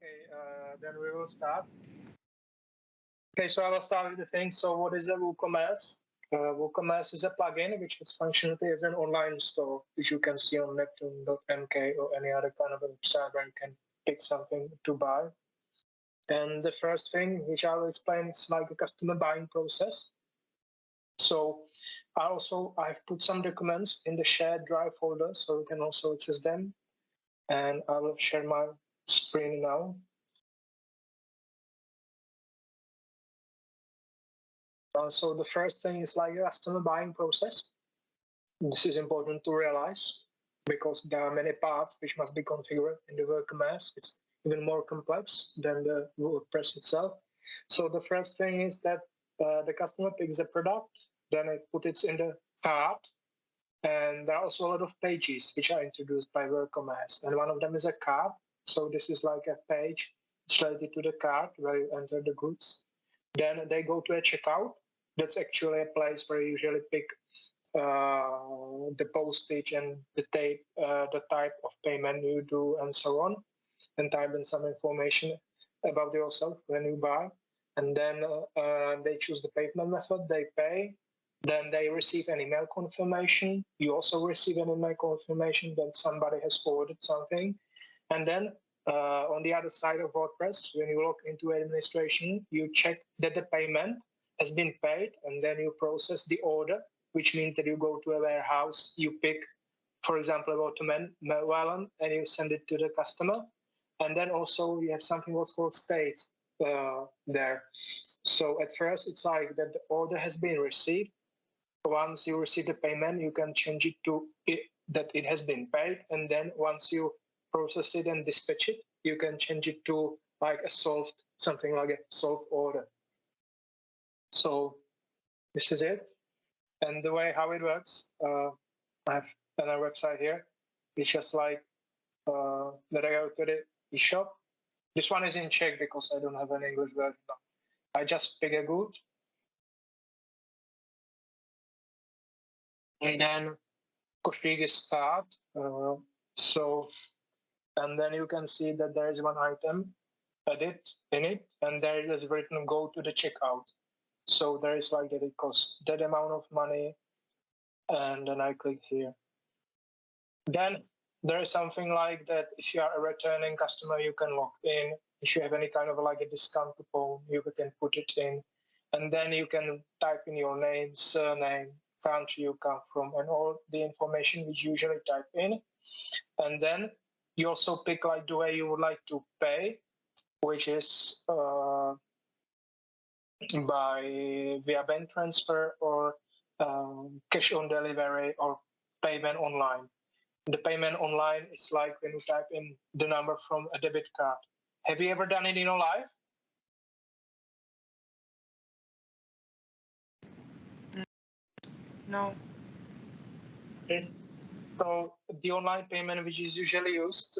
Okay, then we will start. Okay, so I will start with the thing. So what is a WooCommerce? WooCommerce is a plugin which has functionality as an online store, which you can see on Neptune.mk or any other kind of website where you can pick something to buy. And the first thing which I will explain is like a customer buying process. So I've put some documents in the shared drive folder, so you can also access them. And I will share my screen now. So the first thing is like a customer buying process. This is important to realize because there are many parts which must be configured in the WooCommerce. It's even more complex than the WordPress itself. So the first thing is that the customer picks a product, then it puts it in the cart, and there are also a lot of pages which are introduced by WooCommerce, and one of them is a cart. So this is like a page related to the cart where you enter the goods. Then they go to a checkout. That's actually a place where you usually pick the postage and the type of payment you do and so on, and type in some information about yourself when you buy. And then they choose the payment method, they pay, then they receive an email confirmation. You also receive an email confirmation that somebody has ordered something. And then on the other side of WordPress, when you log into administration, you check that the payment has been paid, and then you process the order, which means that you go to a warehouse, you pick, for example, a watermelon, and you send it to the customer. And then also you have something what's called states there. So at first it's like that the order has been received. Once you receive the payment, you can change it to that it has been paid. And then once you process it and dispatch it, you can change it to like something like a solved order. So this is it. And the way how it works, I have another website here. It's just like that I go to the eShop. This one is in Czech because I don't have an English version. I just pick a good. And then košík is start. And then you can see that there is one item, edit in it, and there is written go to the checkout. So there is like that it costs that amount of money, and then I click here. Then there is something like that if you are a returning customer, you can log in. If you have any kind of like a discount coupon, you can put it in. And then you can type in your name, surname, country you come from, and all the information which you usually type in. And then you also pick like the way you would like to pay, which is via bank transfer or cash on delivery or payment online. The payment online is like when you type in the number from a debit card. Have you ever done it in your life? No. Okay. So the online payment which is usually used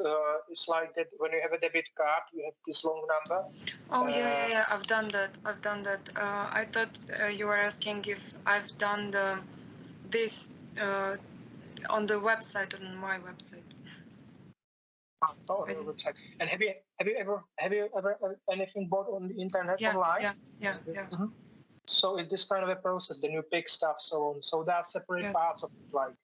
is like that when you have a debit card, you have this long number. Oh, yeah, I've done that. I thought you were asking if I've done this on the website, on my website. Oh, on the website. And have you ever anything bought on the internet online? Yeah. Mm-hmm. So is this kind of a process? Then you pick stuff, so on. So there are separate parts of it, like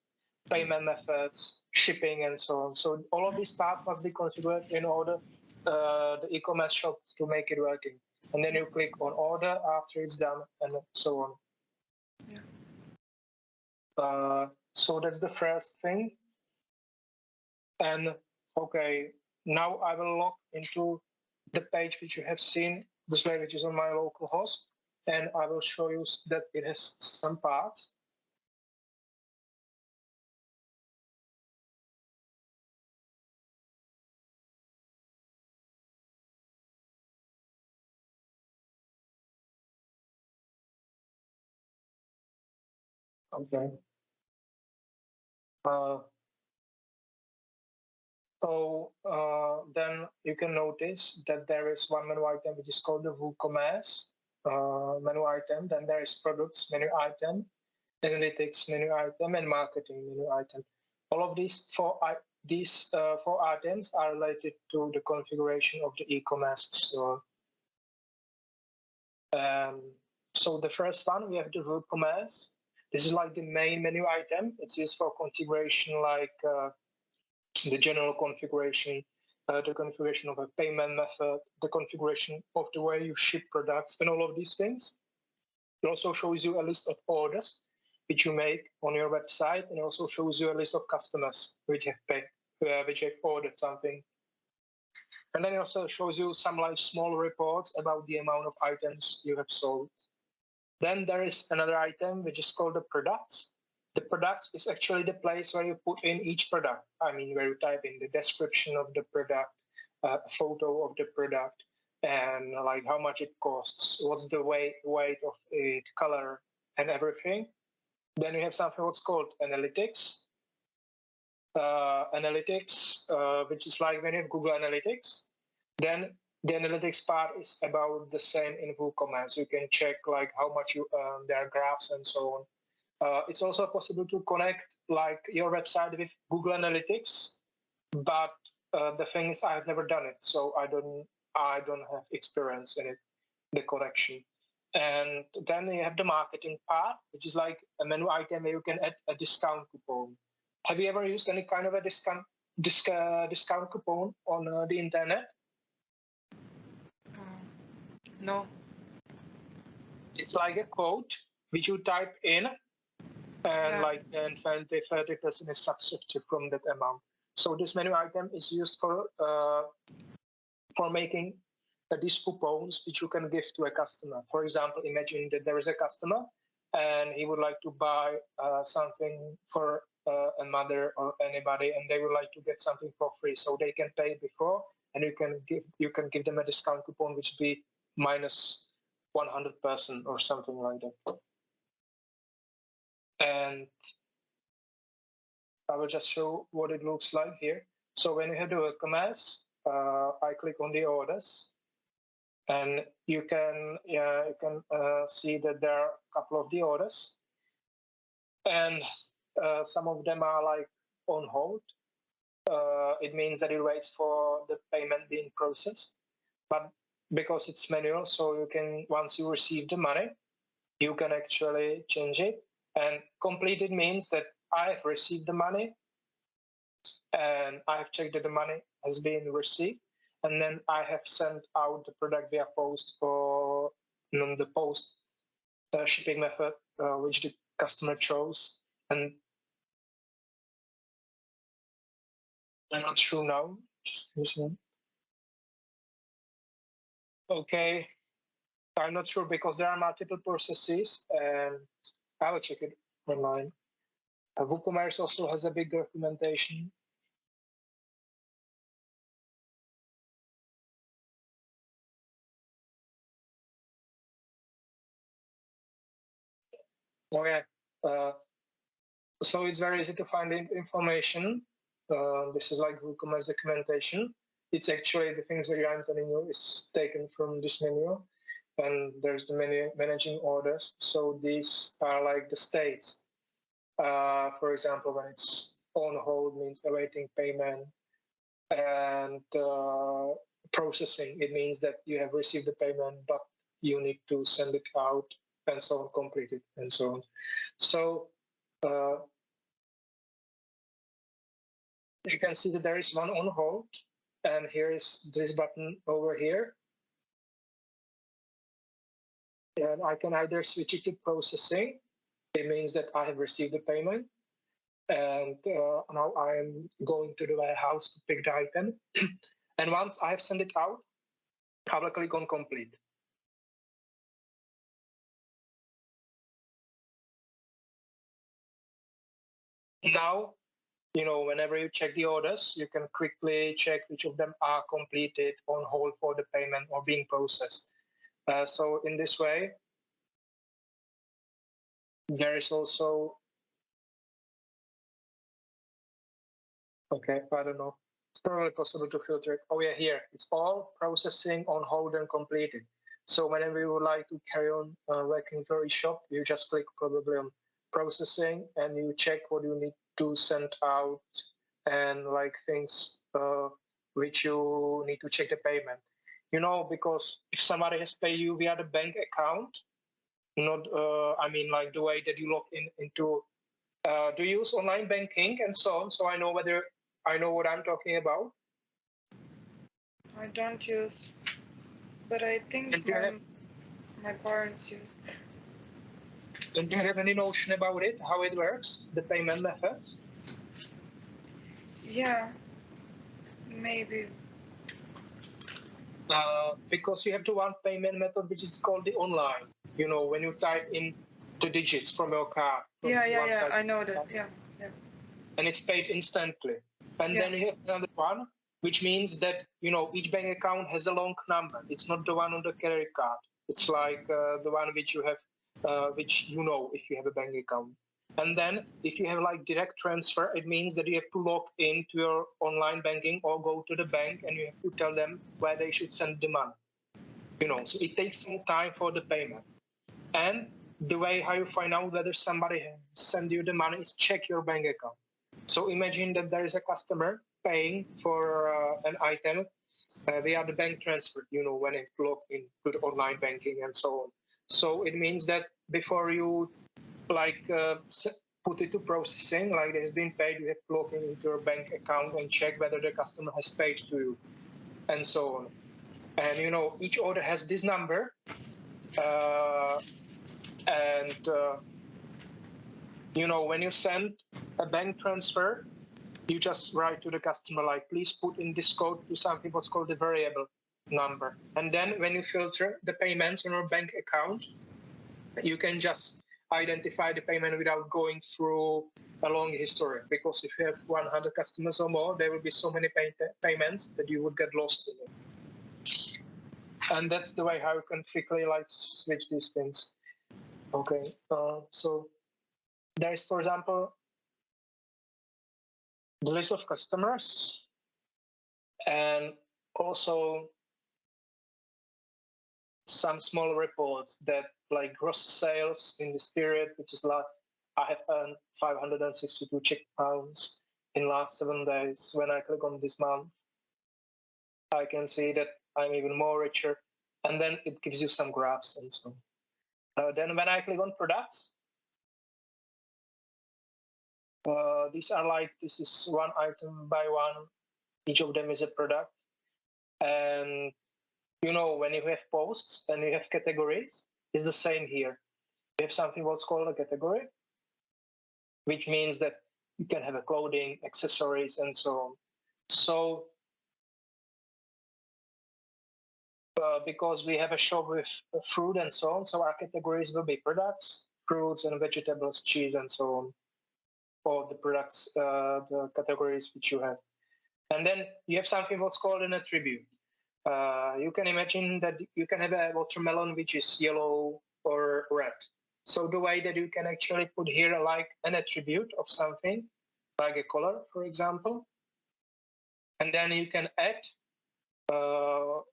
payment methods, shipping, and so on. So all of these parts must be configured in order the e-commerce shop to make it working. And then you click on order after it's done, and so on. Yeah. So that's the first thing. And okay, now I will log into the page which you have seen, this way, which is on my local host, and I will show you that it has some parts. Okay. Then you can notice that there is one menu item which is called the WooCommerce menu item. Then there is products menu item, analytics menu item, and marketing menu item. All of these four these 4 items are related to the configuration of the e-commerce store. So the first one, we have the WooCommerce. This is like the main menu item. It's used for configuration, like the general configuration, the configuration of a payment method, the configuration of the way you ship products, and all of these things. It also shows you a list of orders which you make on your website, and it also shows you a list of customers which have paid, which have ordered something. And then it also shows you some like small reports about the amount of items you have sold. Then there is another item which is called the products. The products is actually the place where you put in each product. I mean, where you type in the description of the product, a photo of the product, and like how much it costs, what's the weight of it, color, and everything. Then you have something what's called analytics. Which is like when you have Google Analytics, then the analytics part is about the same in WooCommerce. You can check like how much you earn, there are graphs and so on. It's also possible to connect like your website with Google Analytics, but the thing is I've never done it, so I don't have experience in it, the connection. And then you have the marketing part, which is like a menu item where you can add a discount coupon. Have you ever used any kind of a discount coupon on the internet? No. It's like a quote which you type in, and like 30% is subtracted from that amount. So this menu item is used for making these coupons which you can give to a customer. For example, imagine that there is a customer and he would like to buy something for a mother or anybody, and they would like to get something for free, so they can pay before, and you can give them a discount coupon which be minus 100% or something like that. And I will just show what it looks like here. So when you have the WooCommerce, I click on the orders, and you can see that there are a couple of the orders, and some of them are like on hold. It means that it waits for the payment being processed, but because it's manual, so you can, once you receive the money, you can actually change it. And completed means that I have received the money and I have checked that the money has been received, and then I have sent out the product via post or the post shipping method which the customer chose. And I'm not sure now. Just listen. Okay, I'm not sure because there are multiple processes, and I will check it online. WooCommerce also has a big documentation. Oh yeah. So it's very easy to find information. This is like WooCommerce documentation. It's actually the things where I'm telling you is taken from this menu, and there's the menu managing orders. So these are like the states. For example, when it's on hold means awaiting payment, and processing, it means that you have received the payment, but you need to send it out, and so on, complete it, and so on. So you can see that there is one on hold, and here is this button over here. And I can either switch it to processing. It means that I have received the payment, and now I am going to the warehouse to pick the item. And once I have sent it out, I will click on complete. Now, whenever you check the orders, you can quickly check which of them are completed, on hold for the payment, or being processed. So in this way, there is also, okay, I don't know. It's probably possible to filter it. Oh yeah, here, it's all processing, on hold, and completed. So whenever you would like to carry on working for your shop, you just click probably on processing, and you check what you need to send out and like things which you need to check the payment. You know, because if somebody has paid you via the bank account, not I mean like the way that you log into do you use online banking and so on, so I know whether I know what I'm talking about? I don't use, but I think my parents use. Don't you have any notion about it, how it works, the payment methods? Yeah, maybe. Because you have the one payment method which is called the online. You know, when you type in the digits from your card. Yeah, I know that. Yeah. And it's paid instantly. And then you have another one, which means that, you know, each bank account has a long number. It's not the one on the credit card. It's like the one which you have, which you know if you have a bank account. And then if you have like direct transfer, it means that you have to log into your online banking or go to the bank and you have to tell them where they should send the money. You know, so it takes some time for the payment. And the way how you find out whether somebody has sent you the money is check your bank account. So imagine that there is a customer paying for an item via the bank transfer, you know, when it log into the online banking and so on. So it means that before you like put it to processing, like it has been paid, you have to log into your bank account and check whether the customer has paid to you and so on. And, you know, each order has this number. You know, when you send a bank transfer, you just write to the customer, like, please put in this code to something what's called the variable number. And then when you filter the payments on your bank account, you can just identify the payment without going through a long history. Because if you have 100 customers or more, there will be so many payments that you would get lost in it. And that's the way how you can quickly like switch these things. Okay, so there is, for example, the list of customers, and also some small reports that like gross sales in this period, which is like I have earned 562 Czech pounds in last 7 days. When I click on this month, I can see that I'm even more richer, and then it gives you some graphs and so on. Then when I click on products, these are like, this is one item by one. Each of them is a product. And, you know, when you have posts and you have categories, it's the same here. You have something what's called a category, which means that you can have a clothing, accessories, and so on. So, because we have a shop with fruit and so on, so our categories will be products, fruits and vegetables, cheese, and so on. Or the products, the categories which you have. And then you have something what's called an attribute. You can imagine that you can have a watermelon which is yellow or red. So the way that you can actually put here like an attribute of something, like a color, for example, and then you can add more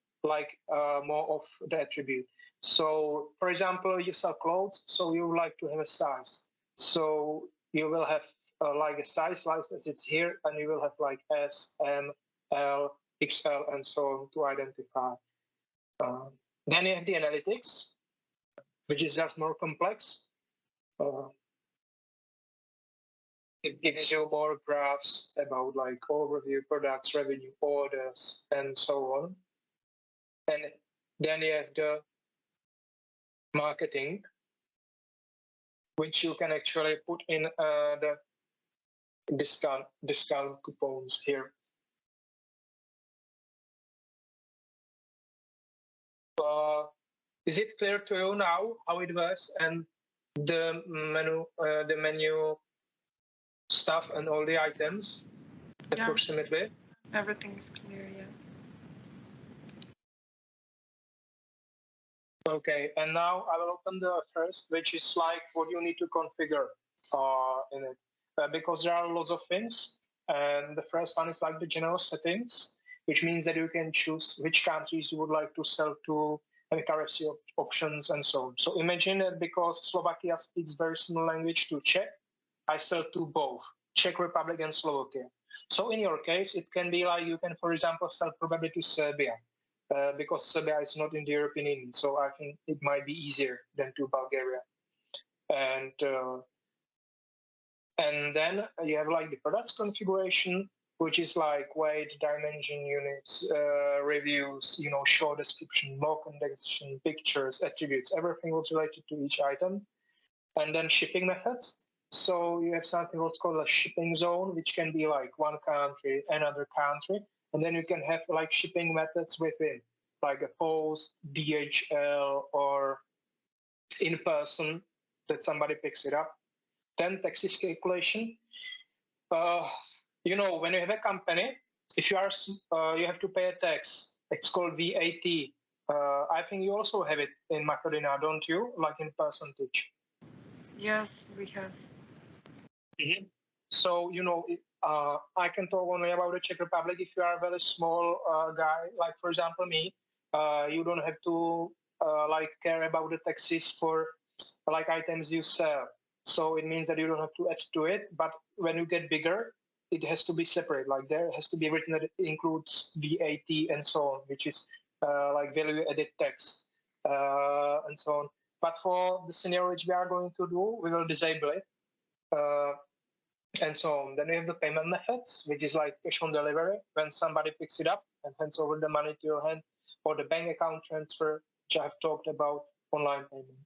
of the attribute. So, for example, you sell clothes, so you would like to have a size. So you will have like a size as it's here, and you will have like S, M, L, XL, and so on to identify. Then you have the analytics, which is just more complex. It gives you more graphs about like overview, products, revenue, orders, and so on. And then you have the marketing, which you can actually put in the discount coupons here. Is it clear to you now how it works and the menu stuff and all the items approximately? Everything is clear, yeah. Okay, and now I will open the first, which is like what you need to configure in it, because there are lots of things. And the first one is like the general settings, which means that you can choose which countries you would like to sell to, and currency options and so on. So imagine that because Slovakia speaks very similar language to Czech, I sell to both Czech Republic and Slovakia. So in your case, it can be like you can, for example, sell probably to Serbia, because Serbia is not in the European Union. So I think it might be easier than to Bulgaria. And then you have like the products configuration, which is like weight, dimension, units, reviews, short description, block indexation, pictures, attributes, everything was related to each item. And then shipping methods. So you have something what's called a shipping zone, which can be like one country, another country. And then you can have like shipping methods within, like a post, DHL, or in person that somebody picks it up. Then taxes calculation. When you have a company, if you are, you have to pay a tax. It's called VAT. I think you also have it in Makedonia, don't you? Like in percentage. Yes, we have. Mm-hmm. So, I can talk only about the Czech Republic. If you are a very small guy, like for example me, you don't have to care about the taxes for like items you sell. So it means that you don't have to add to it. But when you get bigger, it has to be separate. Like there has to be written that it includes VAT and so on, which is like value added tax and so on. But for the scenario which we are going to do, we will disable it. And so on. Then you have the payment methods, which is like cash on delivery, when somebody picks it up and hands over the money to your hand, or the bank account transfer, which I've talked about, online payment.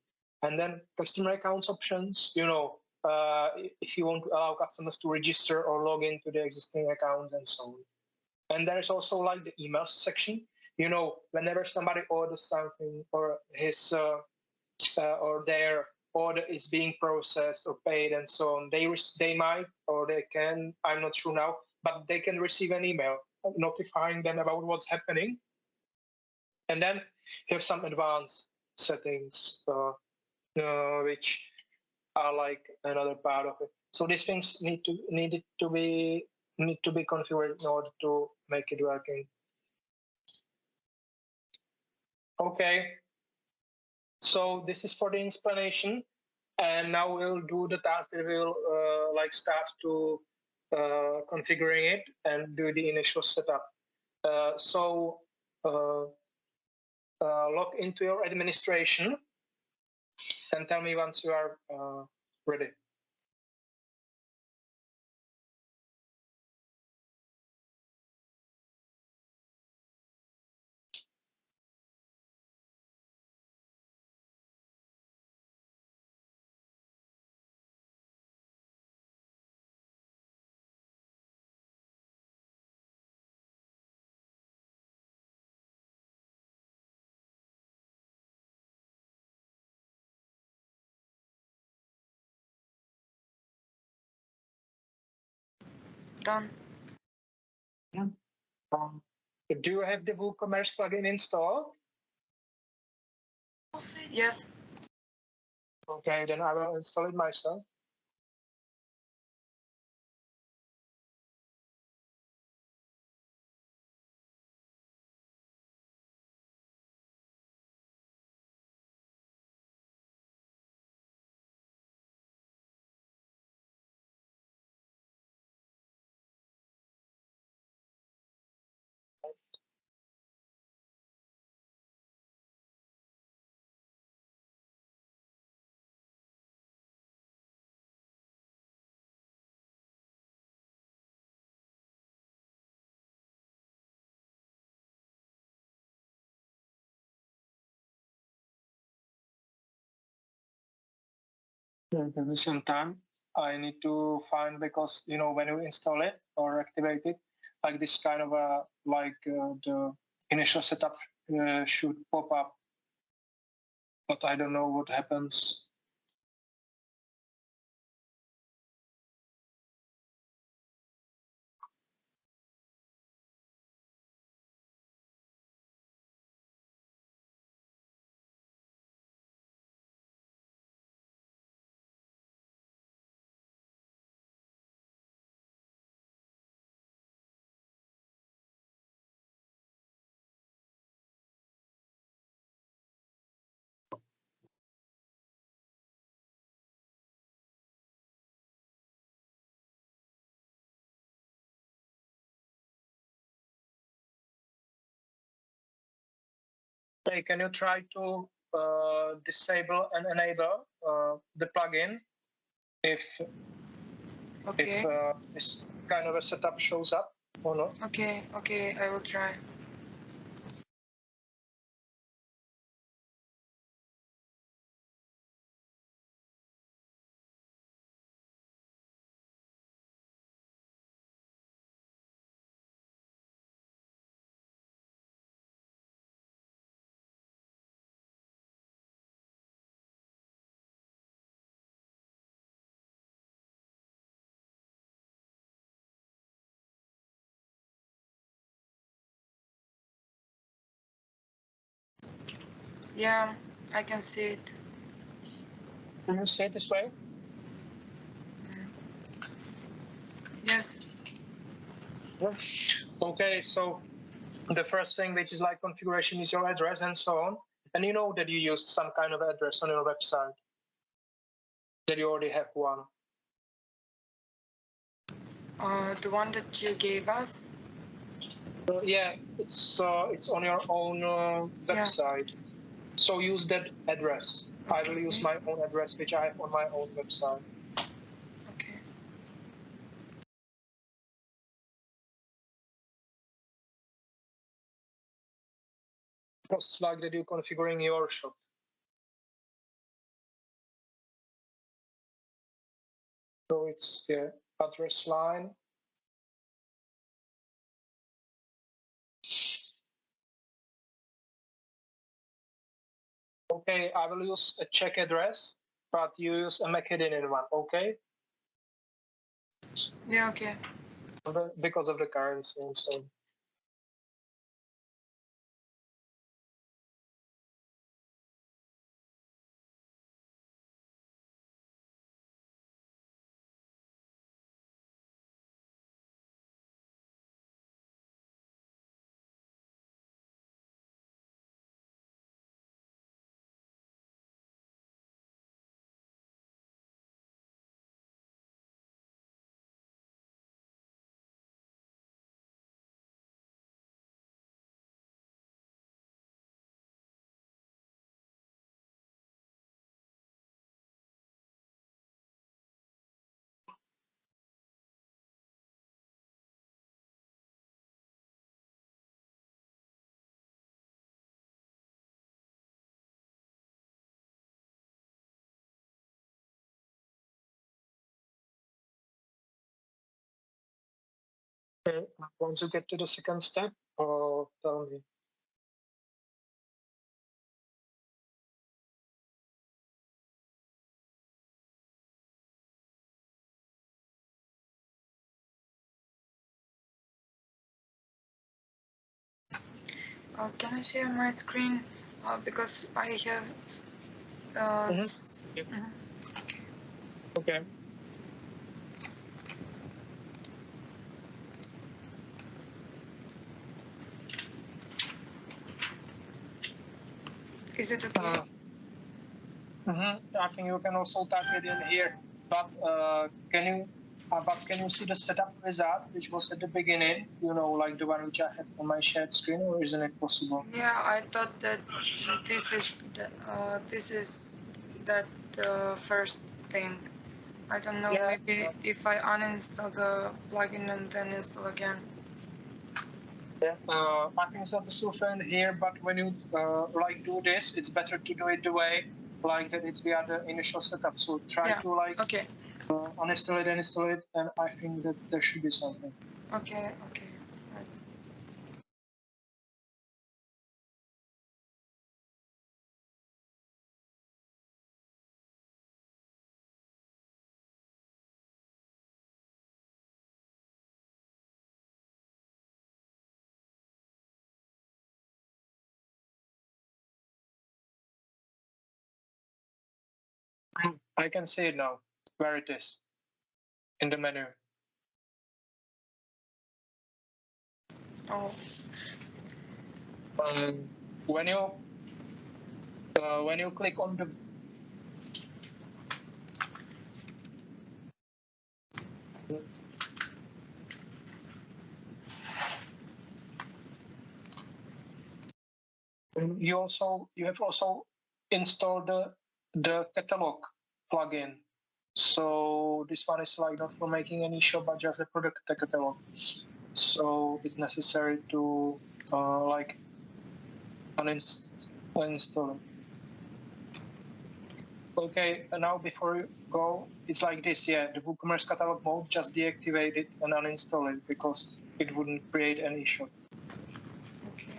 And then customer accounts options, if you want to allow customers to register or log into the existing accounts and so on. And there is also like the email section, whenever somebody orders something or his or their order is being processed or paid and so on, they might, or they can, I'm not sure now, but they can receive an email notifying them about what's happening. And then you have some advanced settings, which are like another part of it. So these things need to be configured in order to make it working. Okay. So this is for the explanation. And now we'll do the task that we'll start to configuring it and do the initial setup. Log into your administration and tell me once you are ready. Done. Yeah. Do you have the WooCommerce plugin installed? Yes. Okay, then I will install it myself. Give me some time. I need to find, because when you install it or activate it, like this kind of the initial setup should pop up, but I don't know what happens. Hey, can you try to disable and enable the plugin if this kind of a setup shows up or not? Okay, I will try. Yeah, I can see it. Can you see it this way? Yes. Yeah. Okay, so the first thing, which is like configuration, is your address and so on. And you know that you used some kind of address on your website, that you already have one. The one that you gave us? Yeah, it's on your own website. So use that address. I will use my own address, which I have on my own website. Okay. It's like that you're configuring your shop. So it's the address line. Okay, I will use a check address, but you use a Macedonian one, okay? Yeah, okay. Because of the currency and so on. Okay, once you get to the second step, tell me. Can I share my screen? Because I have. Okay. Is it okay? I think you can also type it in here, but can you see the setup wizard, which was at the beginning? You know, like the one which I had on my shared screen, or isn't it possible? Yeah, I thought that this is that first thing. I don't know. Yeah. Maybe if I uninstall the plugin and then install again. Yeah, I think it's not the software in here, but when you like do this, it's better to do it the way like that. It's via the initial setup. So try to like uninstall it and install it, and I think that there should be something. Okay. I can see it now, where it is in the menu. Oh. When you click on the And you have also installed the catalog plugin. So this one is like not for making any shop, but just a product catalog. So it's necessary to like uninstall it. Okay, and now before you go, it's like this, yeah, the WooCommerce catalog mode, just deactivate it and uninstall it because it wouldn't create any shop. Okay.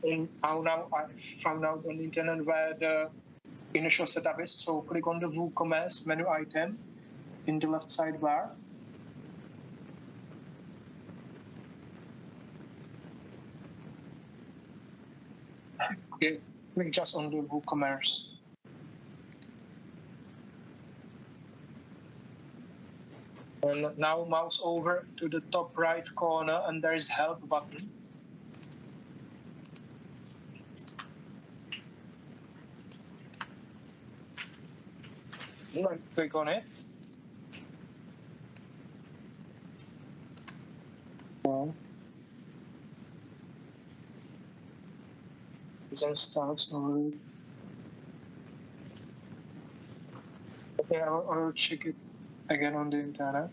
And now I found out on the internet where the initial setup is. So click on the WooCommerce menu item in the left sidebar. Okay, click just on the WooCommerce. And now mouse over to the top right corner and there is help button. Click on it. Well, then starts already. Okay, I will check it again on the internet.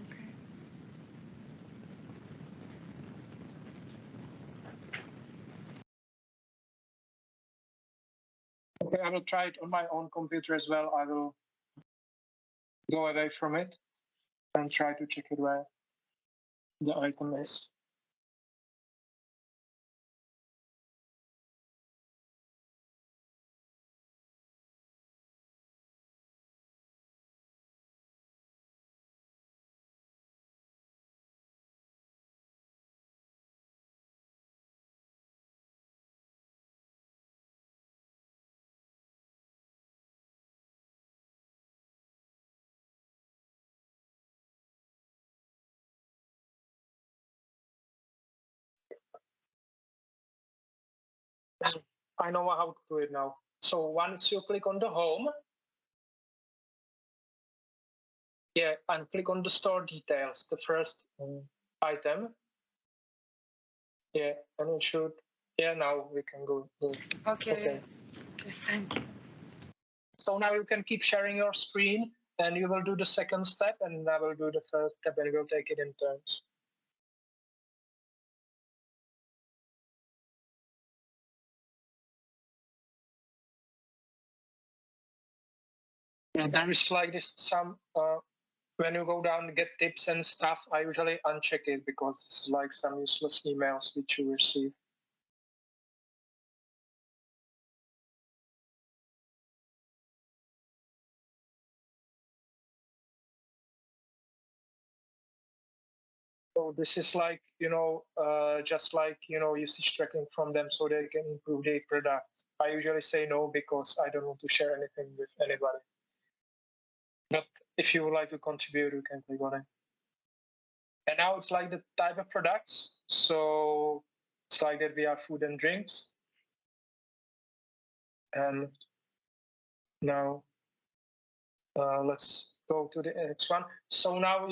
Okay. Okay, I will try it on my own computer as well. I will go away from it and try to check it where the item is. I know how to do it now. So once you click on the home, yeah, and click on the store details, the first item. Yeah, and it should. Yeah, now we can go. Okay. Okay, thank you. So now you can keep sharing your screen, and you will do the second step, and I will do the first step, and we'll take it in turns. Yeah, there is like this some when you go down get tips and stuff, I usually uncheck it because it's like some useless emails which you receive. So this is like, just like, usage tracking from them so they can improve their product. I usually say no because I don't want to share anything with anybody. But if you would like to contribute, you can click on it. And now it's like the type of products. So it's like that we have food and drinks. And now let's go to the next one. So now,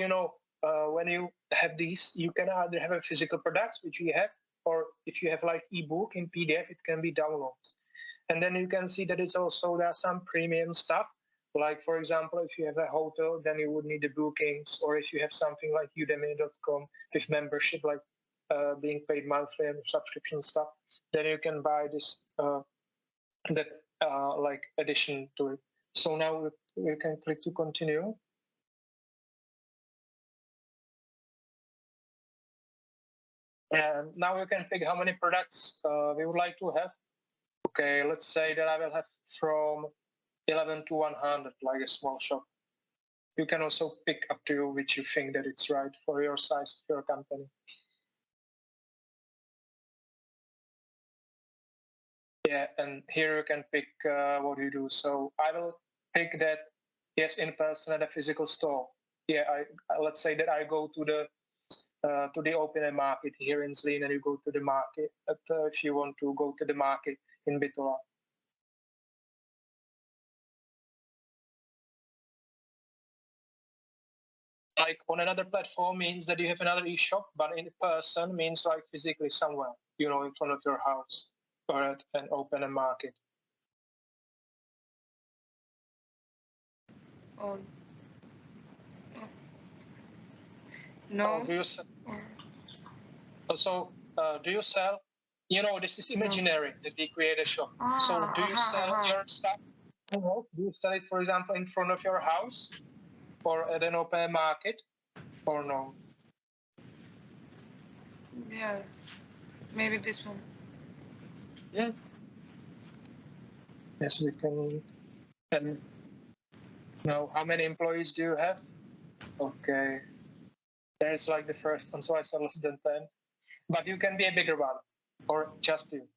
when you have these, you can either have a physical products, which we have, or if you have like ebook in PDF, it can be downloads. And then you can see that it's also, there are some premium stuff. Like, for example, if you have a hotel, then you would need the bookings, or if you have something like udemy.com with membership, like being paid monthly and subscription stuff, then you can buy this, that like addition to it. So now we can click to continue. And now you can pick how many products we would like to have. Okay, let's say that I will have from 11 to 100, like a small shop. You can also pick up to you which you think that it's right for your size of your company. Yeah, and here you can pick what you do. So I will pick that, yes, in person at a physical store. Yeah, let's say that I go to the open air market here in Zlín, and you go to the market. If you want to go to the market in Bitola. Like on another platform means that you have another e-shop, but in person means like physically somewhere, you know, in front of your house or at an open market. Oh. No. Do you sell? So, do you sell? You know, this is imaginary that they create a shop. So, do you sell your stuff? Do you sell it, for example, in front of your house or at an open market, or no? Yeah, maybe this one. Yeah. Yes, we can. And now, how many employees do you have? Okay. There's like the first one, so I said less than 10. But you can be a bigger one, or just you.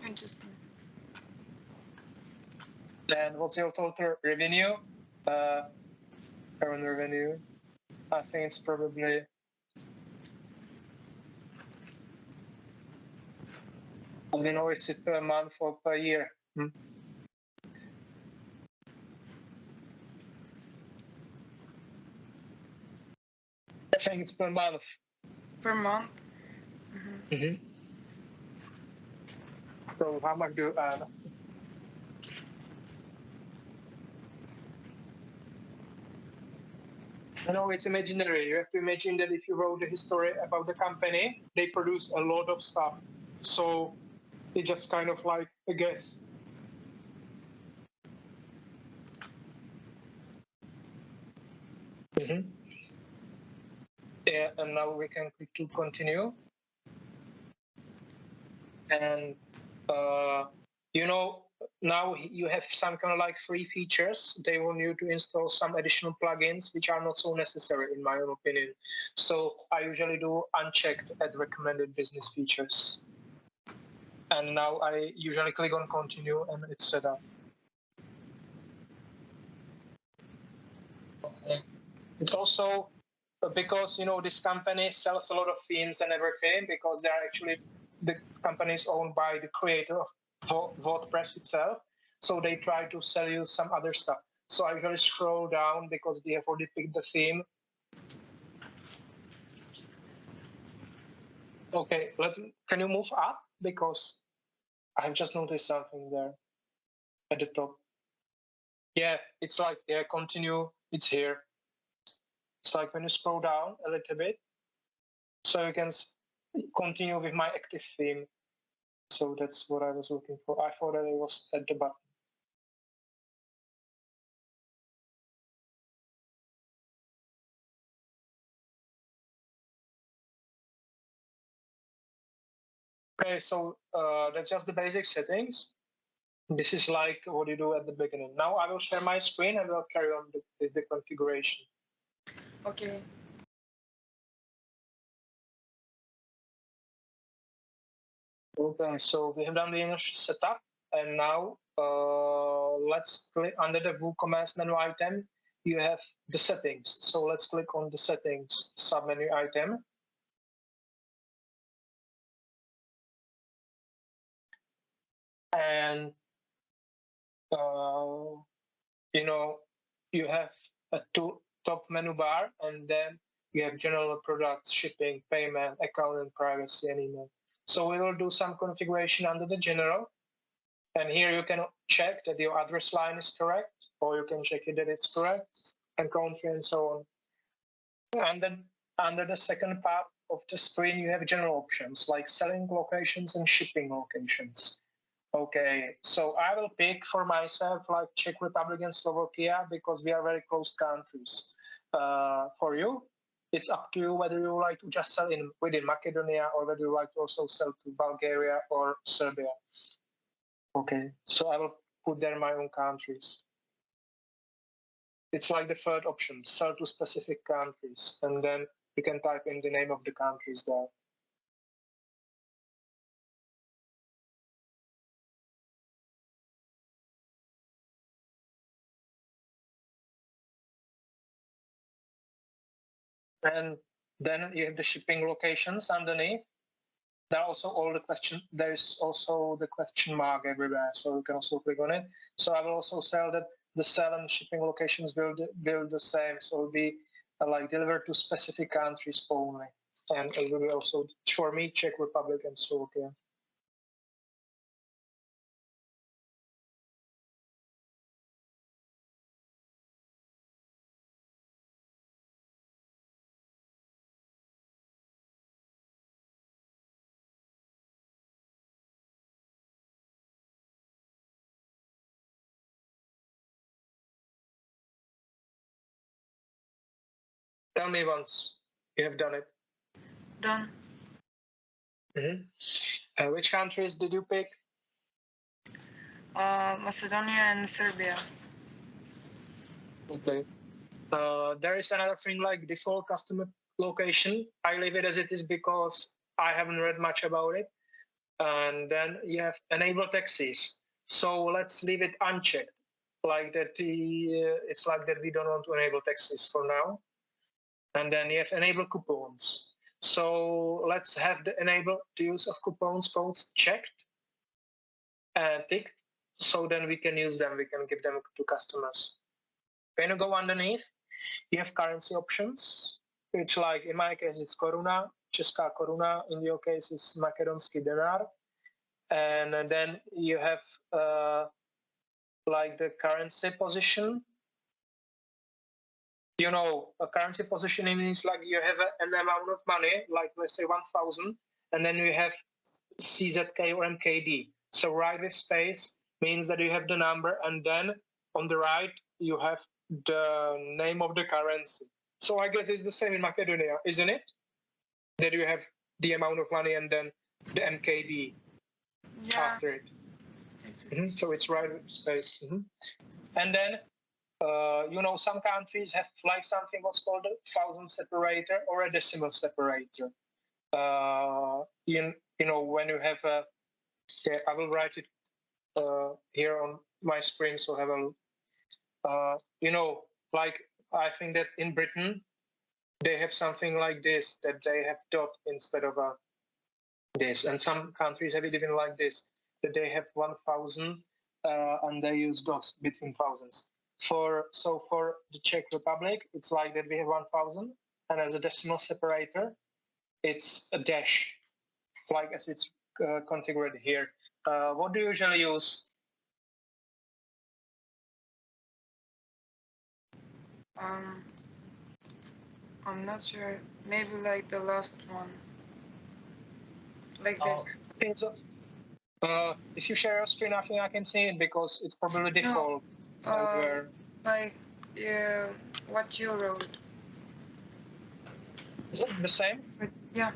I just. And what's your total revenue? Current revenue. I think it's probably. I don't know, is it per month or per year? I think it's per month. Per month? So how much do you earn? You know, it's imaginary. You have to imagine that if you wrote the history about the company, they produce a lot of stuff. So it's just kind of like a guess. Yeah, and now we can click to continue. And you know, now you have some kind of like free features. They want you to install some additional plugins, which are not so necessary in my own opinion. So I usually do unchecked at recommended business features. And now I usually click on continue and it's set up. It also, because, you know, this company sells a lot of themes and everything, because they're actually, the company is owned by the creator of WordPress itself. So they try to sell you some other stuff. So I usually scroll down because they have already picked the theme. Okay, can you move up? Because I've just noticed something there at the top. Yeah, it's like, yeah, continue, it's here. It's like when you scroll down a little bit, so you can continue with my active theme. So that's what I was looking for. I thought that it was at the bottom. Okay, so that's just the basic settings. This is like what you do at the beginning. Now I will share my screen and we'll carry on the configuration. Okay. Okay, so we have done the initial setup, and now let's click under the WooCommerce menu item. You have the settings. So let's click on the settings submenu item. And you know, you have a top menu bar, and then you have general products, shipping, payment, account, and privacy, and email. So we will do some configuration under the general. And here you can check that your address line is correct, or you can check it that it's correct, and country, and so on. And then under the second part of the screen, you have general options like selling locations and shipping locations. Okay, so I will pick for myself like Czech Republic and Slovakia because we are very close countries. For you, it's up to you whether you like to just sell within Macedonia or whether you like to also sell to Bulgaria or Serbia. Okay, so I will put there my own countries. It's like the third option, sell to specific countries, and then you can type in the name of the countries there. And then you have the shipping locations underneath. There are also all the question. There is also the question mark everywhere, so you can also click on it. So I will also sell that the sell and shipping locations will be the same. So it'll be like delivered to specific countries only. And it will be also, for me, Czech Republic and Slovakia. Tell me once you have done it. Done. Which countries did you pick? Macedonia and Serbia. Okay. There is another thing like default customer location. I leave it as it is because I haven't read much about it. And then you have enable taxes. So let's leave it unchecked, like that. It's like that we don't want to enable taxes for now. And then you have enable coupons. So let's have the enable the use of coupons codes checked and ticked. So then we can use them. We can give them to customers. When you go underneath, you have currency options, which, like in my case, it's koruna, česká koruna. In your case, it's makedonský dinar. And then you have like the currency position. You know, a currency positioning means like you have an amount of money, like let's say 1,000, and then you have CZK or MKD. So right with space means that you have the number, and then on the right you have the name of the currency. So I guess it's the same in Macedonia, isn't it? That you have the amount of money and then the MKD after it. So it's right with space. And then you know, some countries have like something what's called a thousand separator or a decimal separator. You know, when you have a, I will write it here on my screen, so have a, you know, like I think that in Britain they have something like this, that they have dot instead of a this, and some countries have it even like this, that they have 1,000 and they use dots between thousands. For the Czech Republic, it's like that we have 1,000, and as a decimal separator, it's a dash, like as it's configured here. What do you usually use? I'm not sure. Maybe like the last one. Like this. If you share your screen, I think I can see it because it's probably default. No, like what you wrote. Is it the same? Yeah.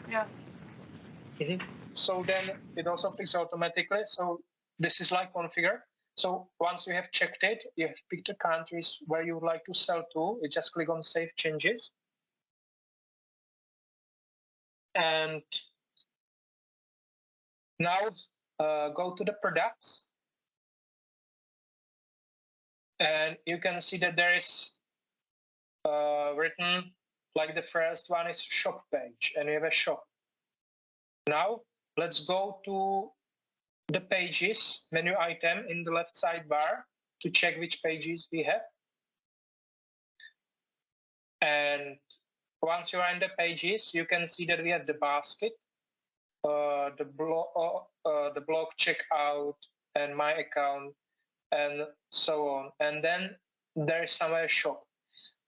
So then it also picks automatically. So this is like configure. So once you have checked it, you have picked the countries where you would like to sell to. You just click on Save Changes. And now go to the products. And you can see that there is written, like the first one is shop page, and you have a shop. Now let's go to the pages menu item in the left sidebar to check which pages we have. And once you are in the pages, you can see that we have the basket, the blog checkout, and my account, and so on. And then there is somewhere shop.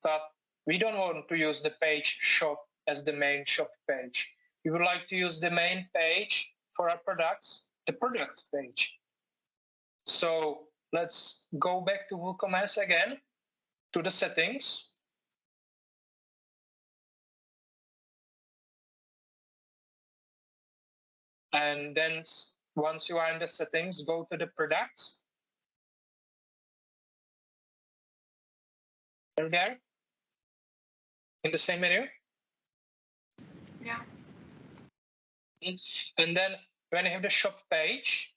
But we don't want to use the page shop as the main shop page. We would like to use the main page for our products, the products page. So let's go back to WooCommerce again, to the settings. And then once you are in the settings, go to the products. Are there? In the same menu? Yeah. And then when you have the shop page,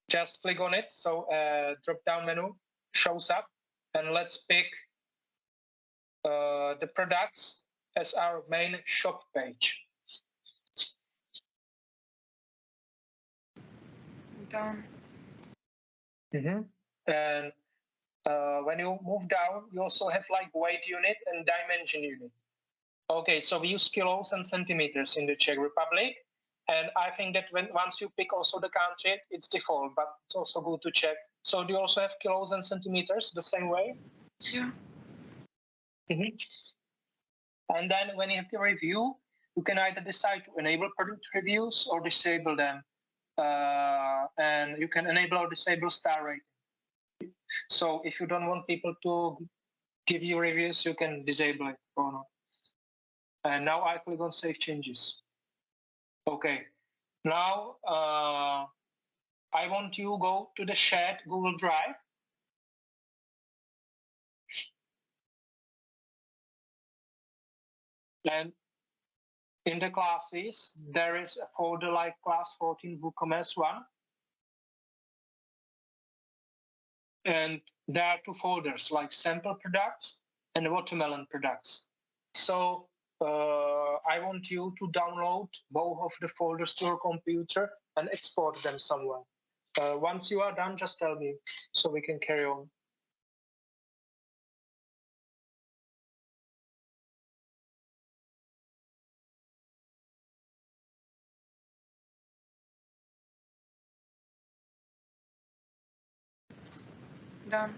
just click on it. So drop-down menu shows up. And let's pick the products as our main shop page. Done. And when you move down, you also have like weight unit and dimension unit. Okay, so we use kilos and centimeters in the Czech Republic. And I think that once you pick also the country, it's default, but it's also good to check. So do you also have kilos and centimeters the same way? Yeah. Mm-hmm. And then when you have the review, you can either decide to enable product reviews or disable them. And you can enable or disable star rating. So if you don't want people to give you reviews, you can disable it or not. And now I click on Save Changes. Okay. Now I want you to go to the shared Google Drive. And in the classes, there is a folder like class 14 WooCommerce I. And there are two folders like sample products and watermelon products. So I want you to download both of the folders to your computer and export them somewhere. Once you are done, just tell me so we can carry on. Done.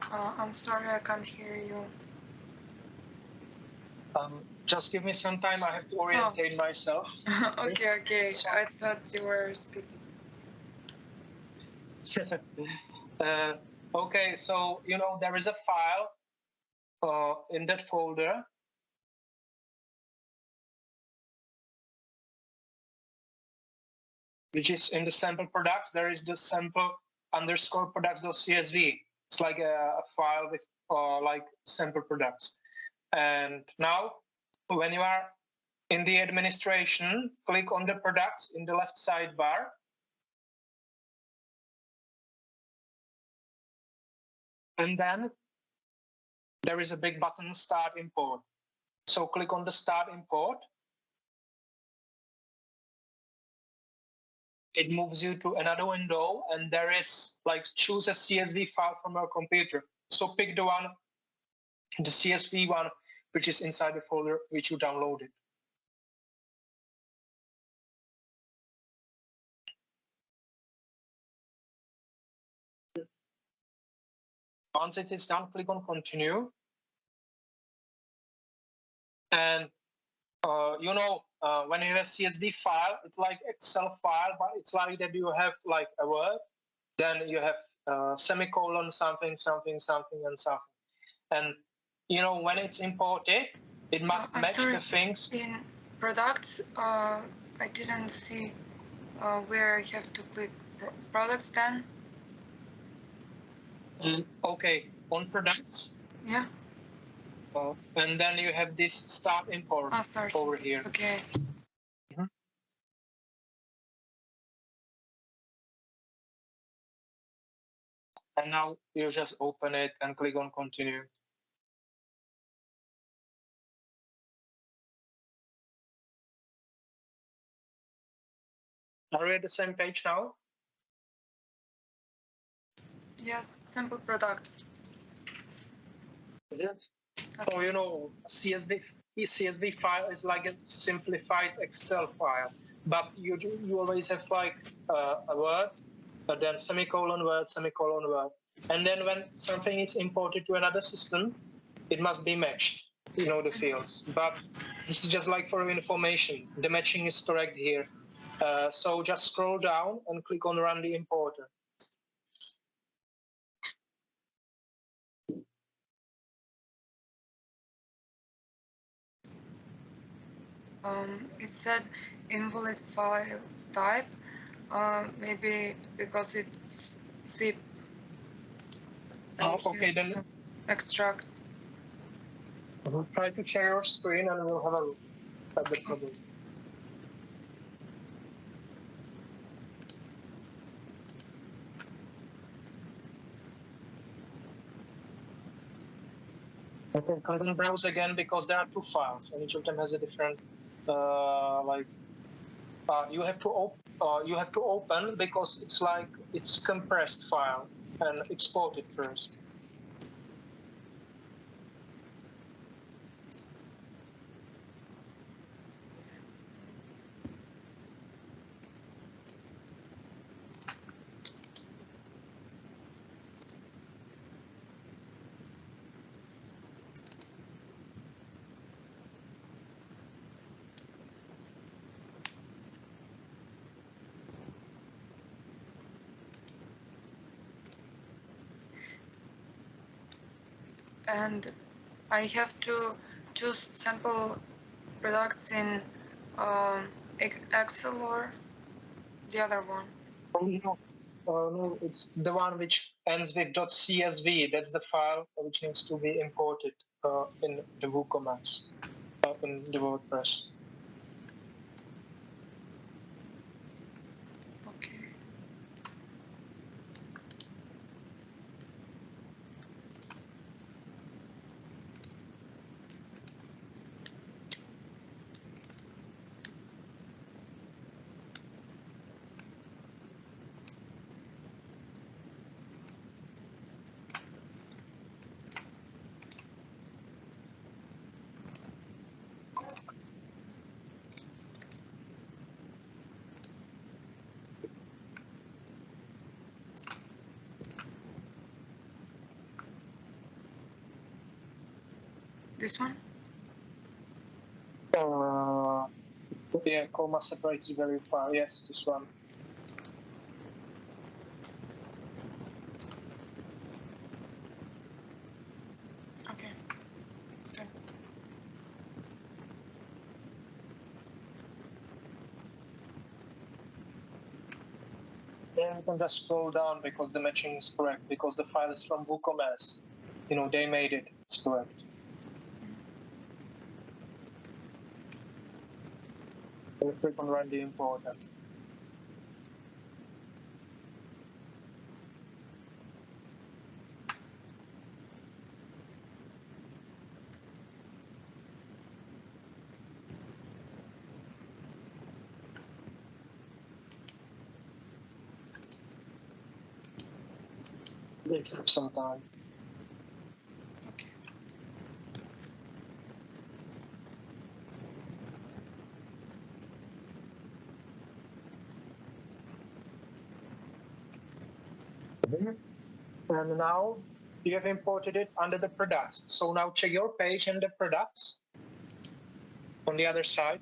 I'm sorry, I can't hear you. Just give me some time. I have to orientate myself. Okay. So, I thought you were speaking. okay, so there is a file in that folder. Which is in the sample products. There is the sample underscore products.csv. It's like a file with like sample products. And now when you are in the administration, click on the products in the left sidebar. And then there is a big button, Start Import. So click on the Start Import. It moves you to another window, and there is like choose a CSV file from your computer. So pick the one, the CSV one, which is inside the folder which you downloaded. Once it is done, click on Continue. And when you have a CSV file, it's like Excel file, but it's like that you have like a word, then you have semicolon, something, and something. And when it's imported, it must match the things. In products, I didn't see where I have to click products then. Okay, on products. Yeah. And then you have this Start Import over here. Okay. And now you just open it and click on Continue. Are we at the same page now? Yes, sample products. Yes. Okay. So CSV file is like a simplified Excel file, but you always have like a word, but then semicolon word, and then when something is imported to another system, it must be matched. The fields. But this is just like for your information. The matching is correct here. So just scroll down and click on Run the Importer. It said invalid file type, maybe because it's zip. Okay, then extract. Try to share your screen and we'll have a look at the problem. I can click on browse again because there are two files and each of them has a different you have to open because it's compressed file and export it first. And I have to choose sample products in Excel or the other one? No, it's the one which ends with .csv. That's the file which needs to be imported in the WooCommerce, in the WordPress. Okay. This one? Yeah, comma separated very far. Yes, this one. Okay. Okay. Yeah, you can just scroll down because the matching is correct, because the file is from WooCommerce. They made it. It's correct. You click on run the importer. It takes some time. Okay. And now you have imported it under the products. So now check your page and the products on the other side.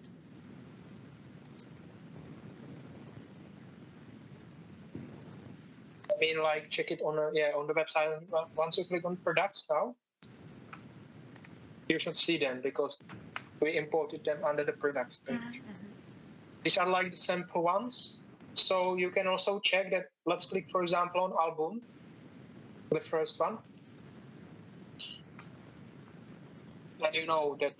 I mean, like check it on the website. Once you click on products now, you should see them because we imported them under the products page. These are like the sample ones. So you can also check that. Let's click, for example, on album, the first one. And you know that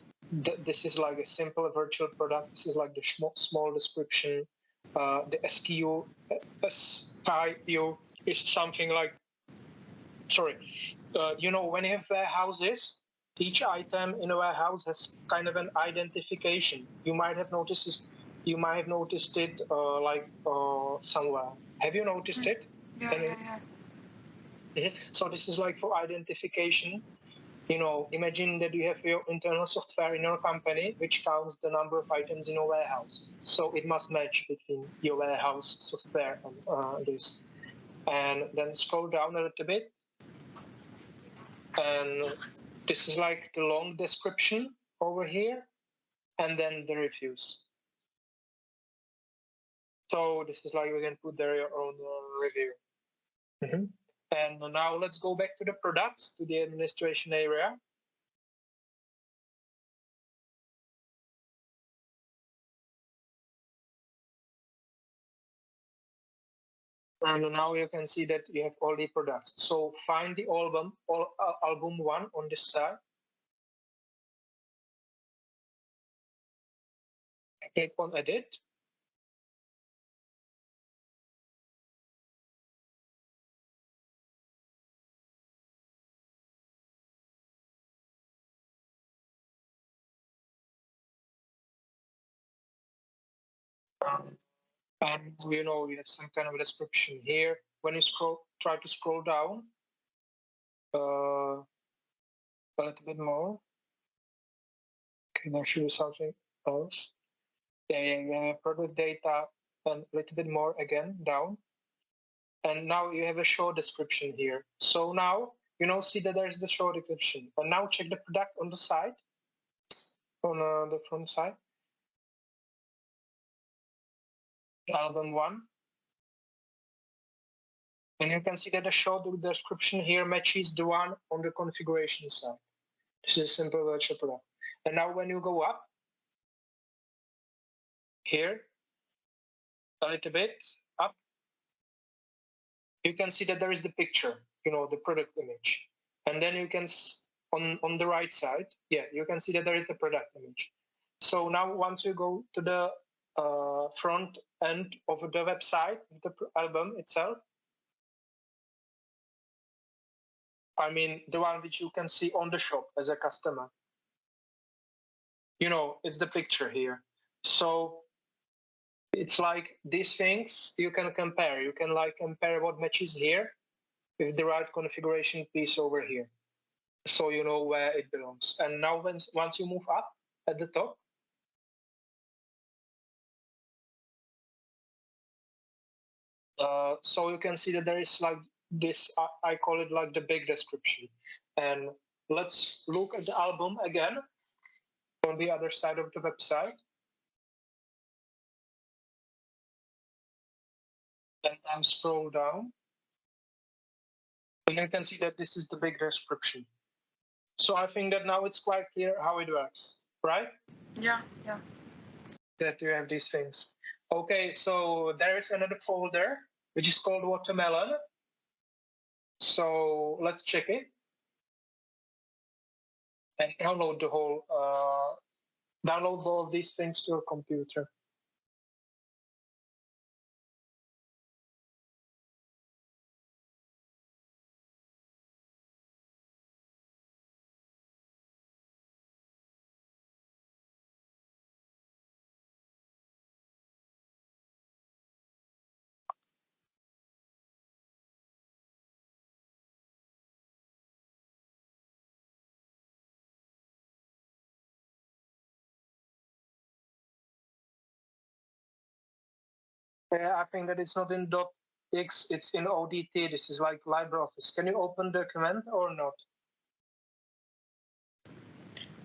this is like a simple virtual product. This is like the small description. The SKU is something like, sorry, when you have warehouses, each item in a warehouse has kind of an identification. You might have noticed it somewhere. Have you noticed it? Yeah. So this is like for identification. Imagine that you have your internal software in your company which counts the number of items in your warehouse. So it must match between your warehouse software and this. And then scroll down a little bit. And this is like the long description over here. And then the reviews. So this is like you can put there your own review. And now let's go back to the products, to the administration area. And now you can see that you have all the products. So find the album 1 on this side. Click on edit. And you have some kind of description here. When you try to scroll down a little bit more. Okay, there should be something else. Yeah, product data, and a little bit more again down. And now you have a short description here. So now, see that there's the short description. And now check the product on the side, on the front side. Album 1. And you can see that the short description here matches the one on the configuration side. This is a simple virtual product. And now when you go up here, a little bit up, you can see that there is the picture, the product image. And then you can, on the right side, you can see that there is the product image. So now once you go to the front end of the website, the album itself, I mean, the one which you can see on the shop as a customer, it's the picture here. So it's like these things you can compare. You can compare what matches here with the right configuration piece over here. So you know where it belongs. And now once you move up at the top, so you can see that there is this, I call it like the big description. And let's look at the album again on the other side of the website. And now scroll down. And you can see that this is the big description. So I think that now it's quite clear how it works, right? Yeah. That you have these things. Okay, so there is another folder which is called Watermelon. So let's check it and download download all of these things to your computer. I think that it's not in .x, it's in ODT. This is like LibreOffice. Can you open the document or not?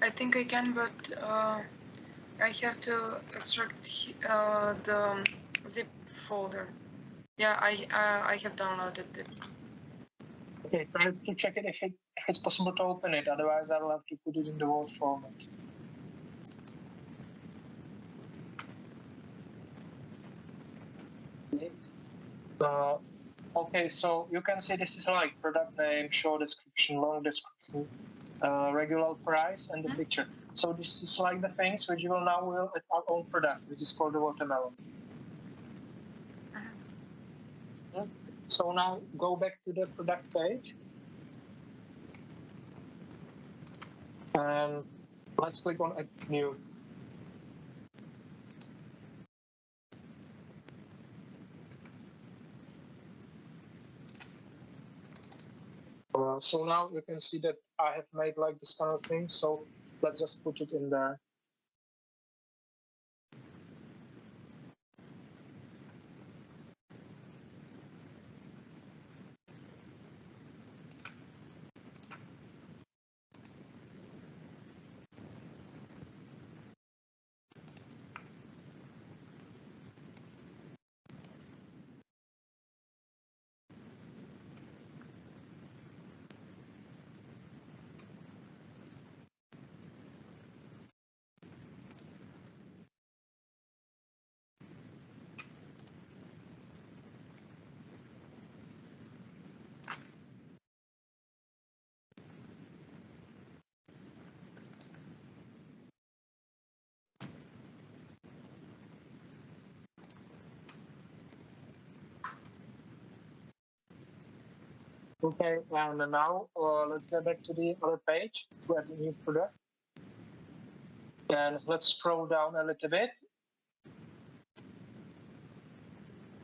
I think I can, but I have to extract the zip folder. Yeah, I have downloaded it. Okay, try to check it if it's possible to open it. Otherwise, I will have to put it in the Word format. Okay, so you can see this is like product name, short description, long description, regular price, and the picture. So this is like the things which you will now will at our own product, which is called the Watermelon. So now go back to the product page. And let's click on Add New. So now you can see that I have made like this kind of thing. So let's just put it in there. Okay, and now let's go back to the other page to add a new product. And let's scroll down a little bit.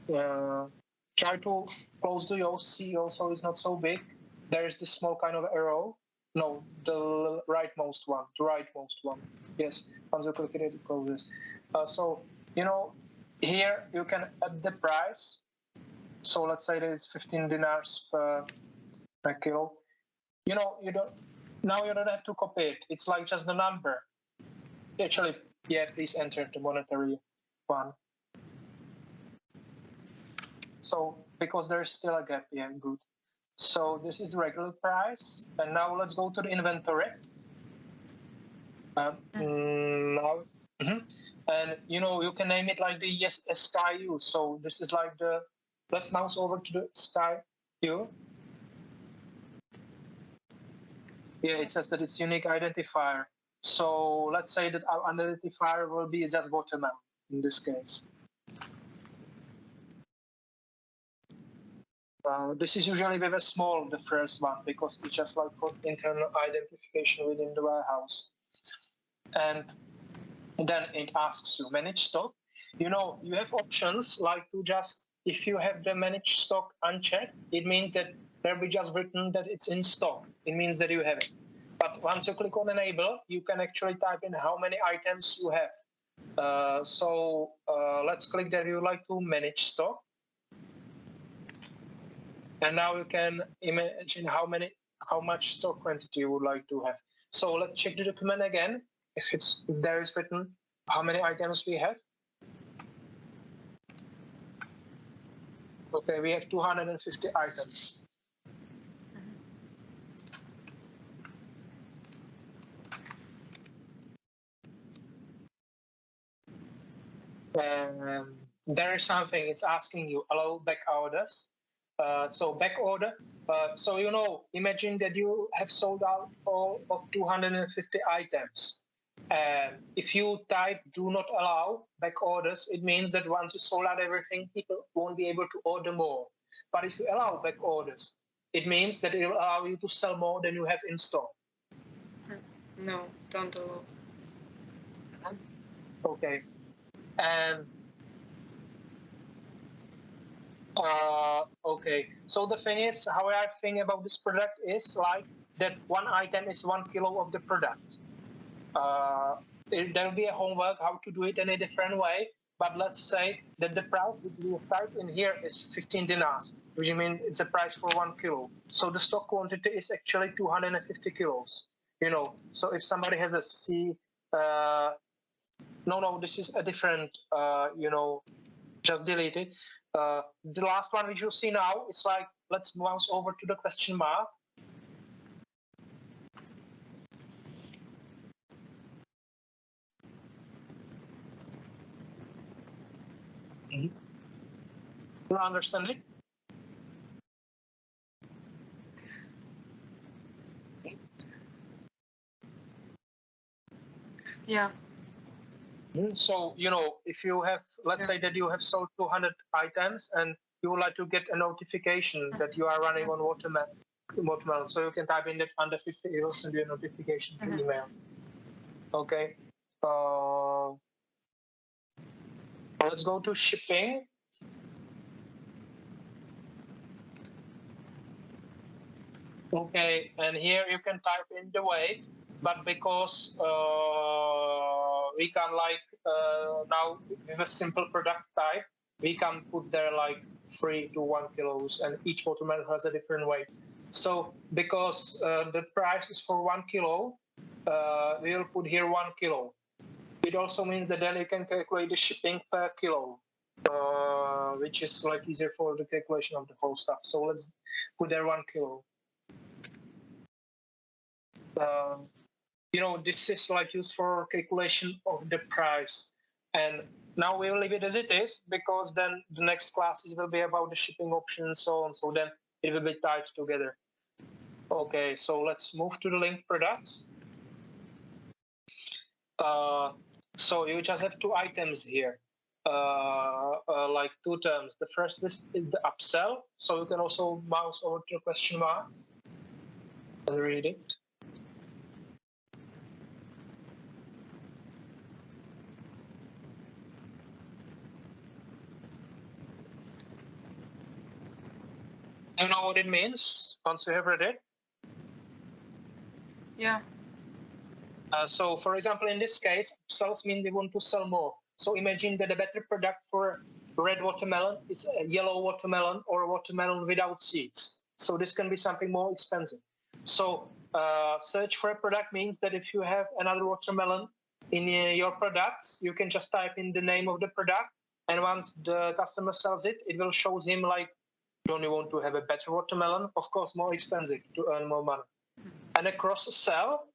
Try to close the OC also is not so big. There is this small kind of arrow. No, the rightmost one, the rightmost one. Yes, once you click it, it closes. So, here you can add the price. So let's say it is 15 dinars per kilo. You don't have to copy it. It's like just the number. Actually, yeah, please enter the monetary one. So because there's still a gap, yeah, good. So this is the regular price, and now let's go to the inventory. Now, and you can name it like the SKU. So this is like the. Let's mouse over to the SKU. Yeah, it says that it's unique identifier. So let's say that our identifier will be just watermelon in this case. This is usually with a small, the first one, because it's just like for internal identification within the warehouse. And then it asks you manage stock. You have options like to just, if you have the manage stock unchecked, it means that there'll be just written that it's in stock. It means that you have it. But once you click on enable, you can actually type in how many items you have. So let's click that you like to manage stock. And now you can imagine how much stock quantity you would like to have. So let's check the document again. If there is written how many items we have. Okay, we have 250 items. There is something it's asking you, allow back orders. So back order. So imagine that you have sold out all of 250 items. If you type do not allow back orders, it means that once you sold out everything, people won't be able to order more. But if you allow back orders, it means that it will allow you to sell more than you have in stock. No, don't allow. Okay. And okay, so the thing is, how I think about this product is like that one item is 1 kilo of the product. There'll be a homework how to do it in a different way, but let's say that the price which we type in here is 15 dinars, which means it's a price for 1 kilo. So the stock quantity is actually 250 kilos. So if somebody has a C, no, this is a different, just delete it. The last one which you see now is like, let's mouse over to the question mark. You understand it? Yeah. So, if you have, let's say that you have sold 200 items and you would like to get a notification that you are running on watermelon. So you can type in that under 50 euros and do a notification to email. Okay. Let's go to shipping. Okay, and here you can type in the weight, but because we can now with a simple product type, we can put there like 3 to 1 kilos, and each watermelon has a different weight. So because the price is for 1 kilo, we will put here 1 kilo. It also means that then you can calculate the shipping per kilo, which is like easier for the calculation of the whole stuff. So let's put there 1 kilo. This is like used for calculation of the price. And now we'll leave it as it is, because then the next classes will be about the shipping options and so on. So then it will be tied together. Okay, so let's move to the linked products. So you just have 2 items here, like 2 terms. The first is the upsell. So you can also mouse over to the question mark and read it. You know what it means once you have read it? Yeah. So, for example, in this case, sales mean they want to sell more. So imagine that a better product for red watermelon is a yellow watermelon or a watermelon without seeds. So this can be something more expensive. So search for a product means that if you have another watermelon in your products, you can just type in the name of the product. And once the customer sells it, it will show him like, don't you want to have a better watermelon? Of course, more expensive to earn more money. And a cross-sell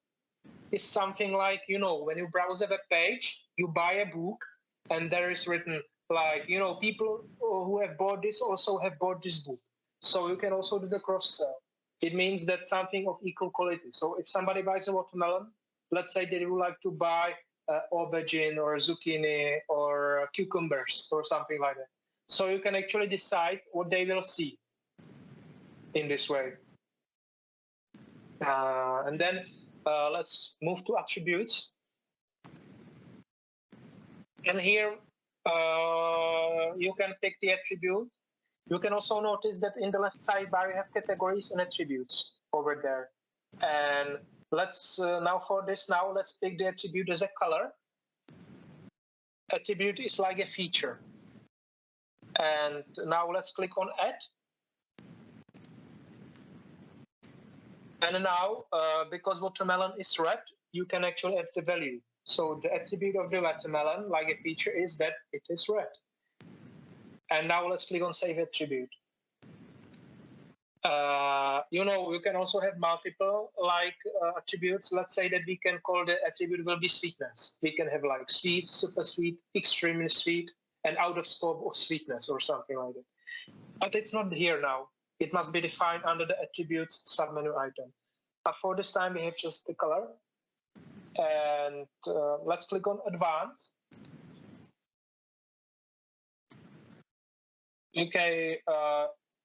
is something like, you know, when you browse a web page, you buy a book and there is written like, you know, people who have bought this also have bought this book. So you can also do the cross-sell. It means that something of equal quality. So if somebody buys a watermelon, let's say they would like to buy aubergine or zucchini or cucumbers or something like that. So you can actually decide what they will see in this way. And then let's move to attributes. And here you can pick the attribute. You can also notice that in the left sidebar you have categories and attributes over there. And let's now for this let's pick the attribute as a color. Attribute is like a feature. And now let's click on add. And now because watermelon is red, you can actually add the value. So the attribute of the watermelon, like a feature, is that it is red. And now let's click on Save Attribute. You know, you can also have multiple attributes. Let's say that we can call the attribute will be sweetness. We can have like sweet, super sweet, extremely sweet, and out of scope of sweetness or something like that. But it's not here now. It must be defined under the attributes submenu item. But for this time, we have just the color. And let's click on Advanced. Okay,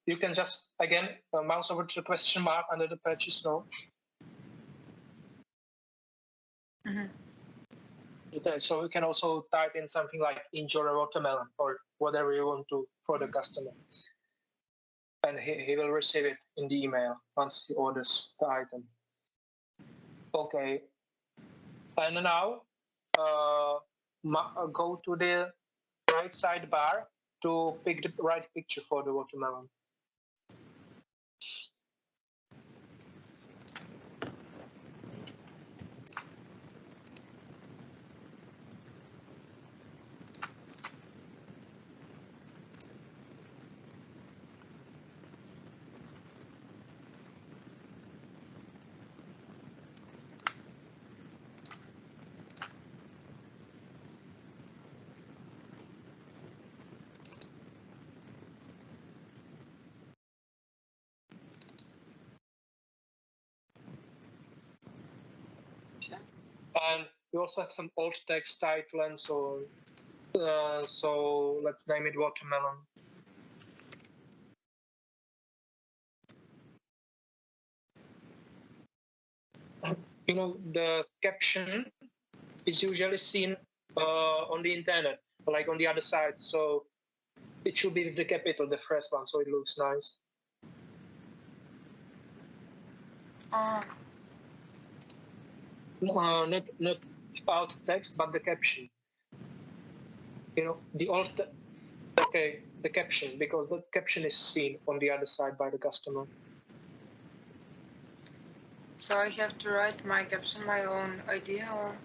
you can just, again, mouse over to the question mark under the purchase note. Mm-hmm. Okay, so you can also type in something like enjoy a watermelon or whatever you want to for the customer. And he will receive it in the email once he orders the item. Okay. And now go to the right sidebar to pick the right picture for the watermelon. And we also have some alt text title and so on. So let's name it watermelon. You know, the caption is usually seen on the internet, like on the other side. So it should be with the capital, the first one, so it looks nice. Not alt text, but the caption. You know, the caption, because the caption is seen on the other side by the customer. So I have to write my caption, my own idea, or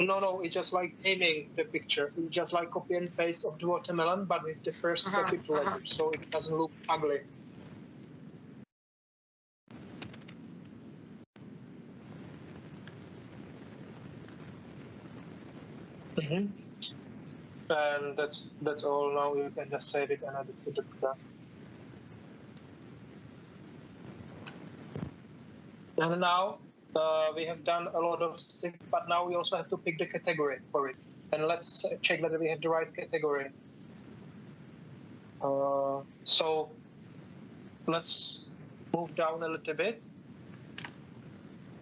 No, it's just like naming the picture. It's just like copy and paste of the watermelon, but with the first capital letter, so it doesn't look ugly. Mm-hmm. And that's all. Now you can just save it and add it to the product. And now we have done a lot of stuff, but now we also have to pick the category for it. And let's check whether we have the right category. So let's move down a little bit.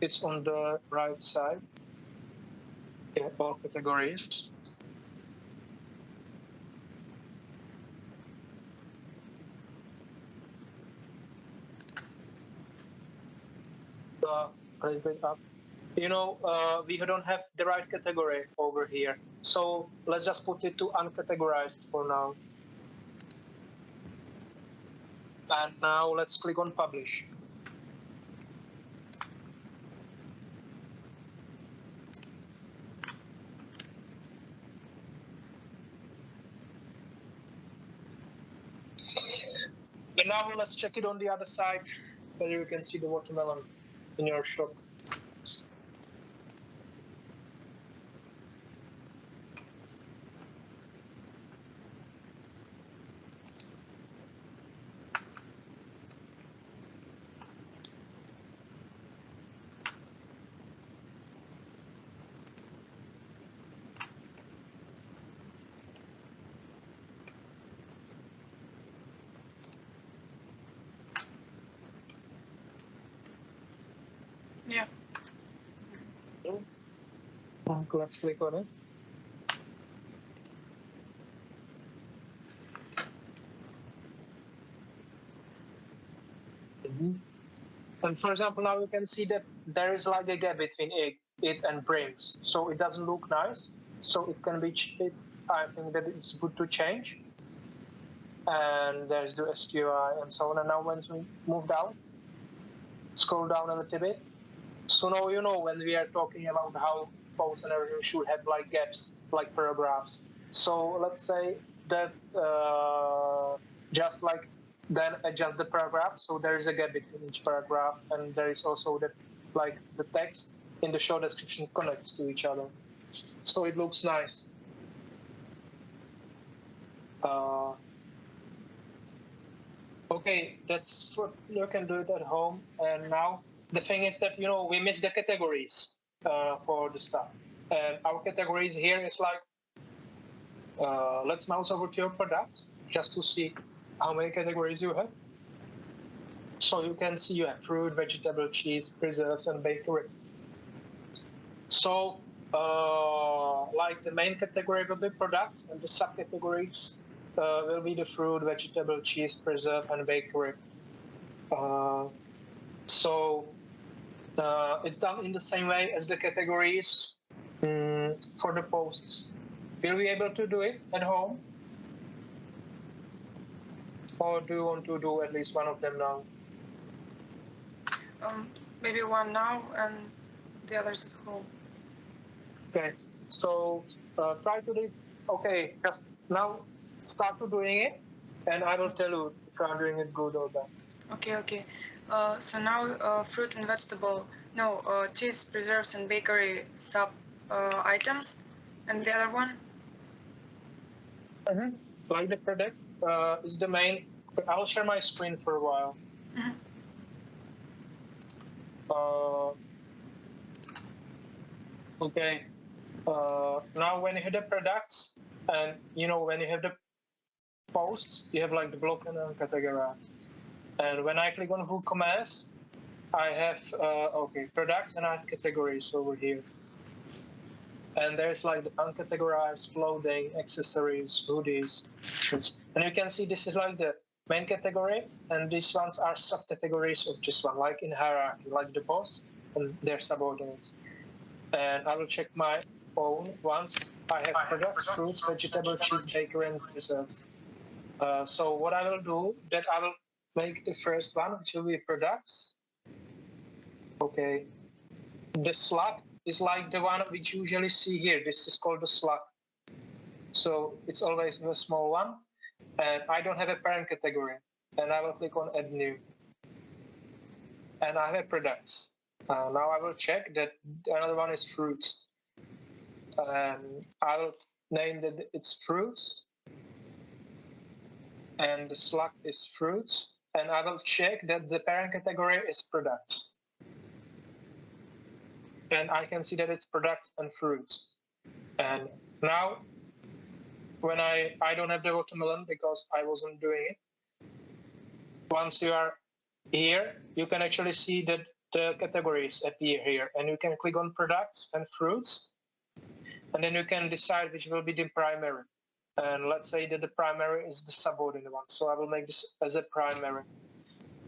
It's on the right side. Yeah, all categories. a little bit up. We don't have the right category over here. So let's just put it to uncategorized for now. And now let's click on publish. And now let's check it on the other side, whether you can see the watermelon in your shop. Yeah. Let's click on it. And for example, now you can see that there is like a gap between it and brings. So it doesn't look nice. So it can be, I think that it's good to change. And there's the SQI and so on. And now once we move down, scroll down a little bit. So now you know when we are talking about how posts and everything should have like gaps, like paragraphs. So let's say that just like then adjust the paragraph. So there is a gap between each paragraph, and there is also that like the text in the show description connects to each other. So it looks nice. Okay, that's what you can do it at home. And now the thing is that, we miss the categories for the stuff. And our categories here is like, let's mouse over to your products just to see how many categories you have. So you can see you have fruit, vegetable, cheese, preserves, and bakery. So like the main category will be products, and the subcategories will be the fruit, vegetable, cheese, preserve, and bakery. So it's done in the same way as the categories for the posts. Will we be able to do it at home? Or do you want to do at least one of them now? Maybe one now and the others at home. Okay, so try to do it. Okay, just now start to doing it, and I will tell you if I'm doing it good or bad. Okay. So now fruit and vegetable, cheese, preserves, and bakery sub items, and the other one? Like the product is the main. I'll share my screen for a while. Okay. Now when you have the products, and when you have the posts, you have like the block and categorized. And when I click on WooCommerce, I have products, and I have categories over here. And there's like the uncategorized clothing, accessories, hoodies. And you can see this is like the main category, and these ones are subcategories of this one, like in hierarchy, like the boss and their subordinates. And I will check my own ones. I have products, fruits, vegetable, cheese, bakery, and preserves. So what I will do, that I will make the first one, which will be products. Okay. The slug is like the one which you usually see here. This is called the slug. So it's always a small one. And I don't have a parent category. And I will click on add new. And I have products. Now I will check that another one is fruits. I will name that it's fruits. And the slug is fruits. And I will check that the parent category is products. And I can see that it's products and fruits. And now, when I don't have the watermelon because I wasn't doing it. Once you are here, you can actually see that the categories appear here, and you can click on products and fruits, and then you can decide which will be the primary. And let's say that the primary is the subordinate one, so I will make this as a primary.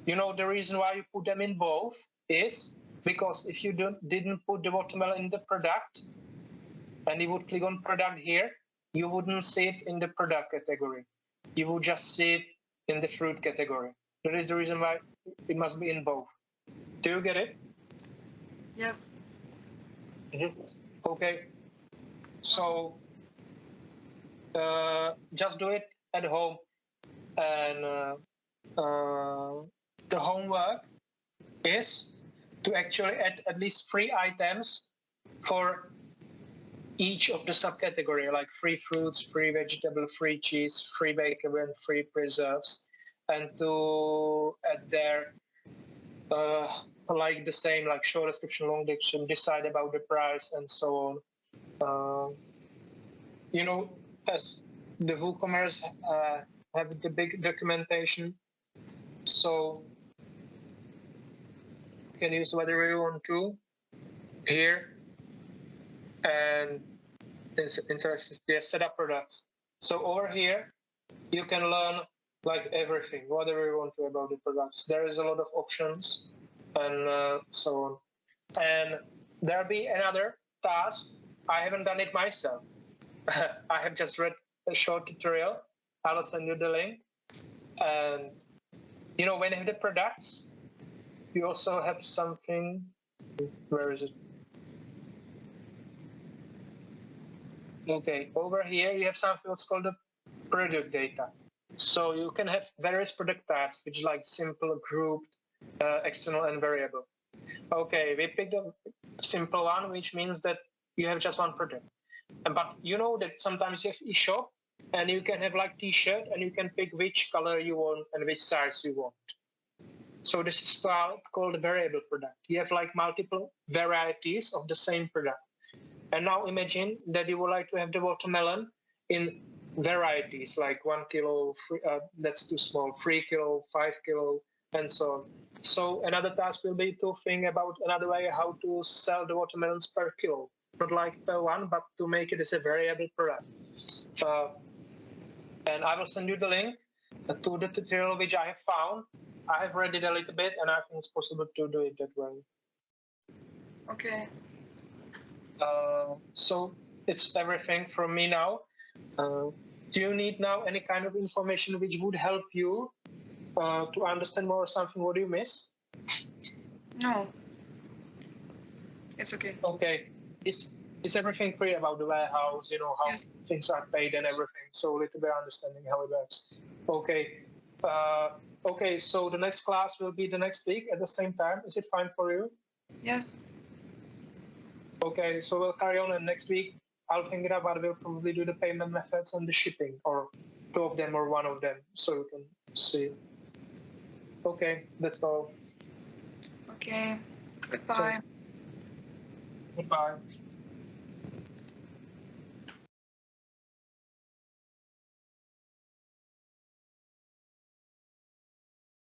The reason why you put them in both is because if you didn't put the watermelon in the product, and you would click on product here, you wouldn't see it in the product category. You would just see it in the fruit category. That is the reason why it must be in both. Do you get it? Yes. Okay. So just do it at home, and the homework is to actually add at least 3 items for each of the subcategory, like free fruits, free vegetable, free cheese, free bakery, and free preserves, and to add there like the same, like short description, long description, decide about the price, and so on. You know, as the WooCommerce have the big documentation, so you can use whatever you want to here, and interesting, yes, set up products. So over here, you can learn like everything, whatever you want to about the products. There is a lot of options, and so on. And there'll be another task. I haven't done it myself. I have just read a short tutorial. I'll send you the link. And you know, when you have the products, you also have something. Where is it? Okay, over here you have something what's called the product data. So you can have various product types, which is like simple, grouped, external, and variable. Okay, we picked a simple one, which means that you have just one product. But you know that sometimes you have e-shop, and you can have like t-shirt, and you can pick which color you want and which size you want. So this is called a variable product. You have like multiple varieties of the same product. And now imagine that you would like to have the watermelon in varieties, like 1 kilo, that's too small, 3 kilo, 5 kilo, and so on. So another task will be to think about another way how to sell the watermelons per kilo, not like per one, but to make it as a variable product. And I will send you the link to the tutorial which I have found. I have read it a little bit, and I think it's possible to do it that way. Okay. So it's everything from me now. Do you need now any kind of information which would help you to understand more or something? What do you miss? No. It's okay. Okay. Is everything clear about the warehouse, you know, how Yes. things are paid and everything? So a little bit understanding how it works. Okay. Okay, so the next class will be the next week at the same time. Is it fine for you? Yes. Okay, so we'll carry on, and next week I'll think it up, but we'll probably do the payment methods and the shipping, or 2 of them or 1 of them, so you can see. Okay, that's all. Okay. Goodbye. Goodbye.